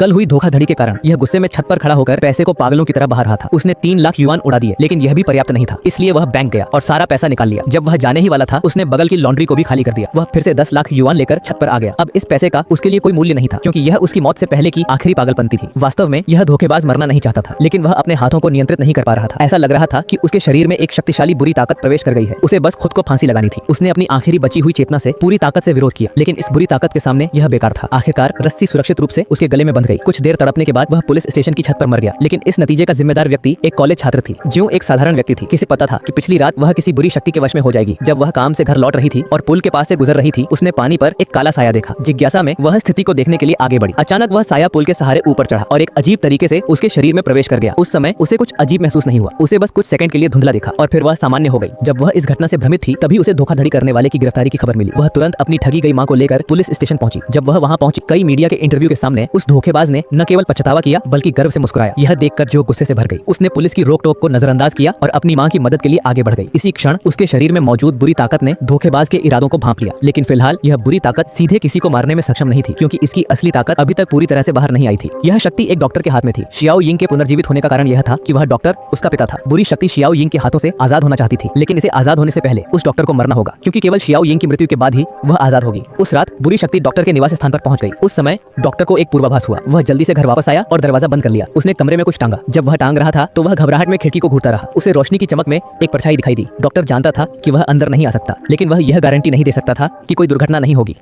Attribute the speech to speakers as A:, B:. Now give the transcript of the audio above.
A: कल हुई धोखाधड़ी के कारण यह गुस्से में छत पर खड़ा होकर पैसे को पागलों की तरह बहा रहा था। उसने 3 लाख युआन उड़ा दिए, लेकिन यह भी पर्याप्त नहीं था, इसलिए वह बैंक गया और सारा पैसा निकाल लिया। जब वह जाने ही वाला था, उसने बगल की लॉन्ड्री को भी खाली कर दिया। वह फिर से 10 लाख युआन लेकर छत पर आ गया। अब इस पैसे का उसके लिए कोई मूल्य नहीं था, क्योंकि यह उसकी मौत से पहले की आखिरी पागलपंती थी। वास्तव में यह धोखेबाज मरना नहीं चाहता था, लेकिन वह अपने हाथों को नियंत्रित नहीं कर पा रहा था। ऐसा लग रहा था कि उसके शरीर में एक शक्तिशाली बुरी ताकत प्रवेश कर गई है। उसे बस खुद को फांसी लगानी थी। उसने अपनी आखिरी बची हुई चेतना से पूरी ताकत से विरोध किया, लेकिन इस बुरी ताकत के सामने यह बेकार था। आखिरकार रस्सी सुरक्षित रूप से उसके गले में बंध गई। कुछ देर तड़पने के बाद वह पुलिस स्टेशन की छत पर मर गया, लेकिन इस नतीजे का जिम्मेदार व्यक्ति एक कॉलेज छात्र थी, जो एक साधारण व्यक्ति थी। किसे पता था कि पिछली रात वह किसी बुरी शक्ति के वश में हो जाएगी। जब वह काम से घर लौट रही थी और पुल के पास से गुजर रही थी, उसने पानी पर एक काला साया देखा। जिज्ञासा में वह स्थिति को देखने के लिए आगे बढ़ी। अचानक वह साया पुल के सहारे ऊपर चढ़ा और एक अजीब तरीके से उसके शरीर में प्रवेश कर गया। उस समय उसे कुछ अजीब महसूस नहीं हुआ। उसे बस कुछ सेकंड के लिए धुंधला दिखा और फिर वह सामान्य हो गई। जब वह इस घटना से भ्रमित थी, तभी उसे धोखाधड़ी करने वाले की गिरफ्तारी की खबर मिली। वह तुरंत अपनी ठगी गई मां को लेकर पुलिस स्टेशन पहुंची। जब वह वहां पहुंची, कई मीडिया के इंटरव्यू के सामने उस धोखेबाज ने न केवल पछतावा किया, बल्कि गर्व से मुस्कुराया। यह देखकर जो गुस्से से भर गई, उसने पुलिस की रोक टोक को नजरअंदाज किया और अपनी मां की मदद के लिए आगे बढ़ गई। इसी क्षण उसके शरीर में मौजूद बुरी ताकत ने धोखेबाज के इरादों को भांप लिया। लेकिन फिलहाल यह बुरी ताकत सीधे किसी को मारने में सक्षम नहीं थी, क्योंकि इसकी असली ताकत अभी तक पूरी तरह से बाहर नहीं आई थी। यह शक्ति एक डॉक्टर के हाथ में थी। शियाओ यिंग के पुनर्जीवित होने का कारण यह था कि वह डॉक्टर उसका पिता था। बुरी शक्ति शियाओ यिंग के हाथों से आजाद होना चाहती थी, लेकिन इसे आजाद होने से पहले उस डॉक्टर को मरना होगा, क्योंकि केवल शियाओ यिंग की मृत्यु के बाद ही वह आजाद होगी। उस रात बुरी शक्ति डॉक्टर के निवास स्थान पर पहुंच गई। उस समय डॉक्टर को एक पूर्वाभास हुआ। वह जल्दी से घर वापस आया और दरवाजा बंद कर लिया। उसने कमरे में कुछ टांगा। जब वह टांग रहा था, तो वह घबराहट में खिड़की को घूरता रहा। उसे रोशनी की चमक में एक परछाई दिखाई दी। डॉक्टर जानता था कि वह अंदर नहीं आ सकता, लेकिन वह यह गारंटी नहीं दे सकता था कि कोई दुर्घटना नहीं होगी।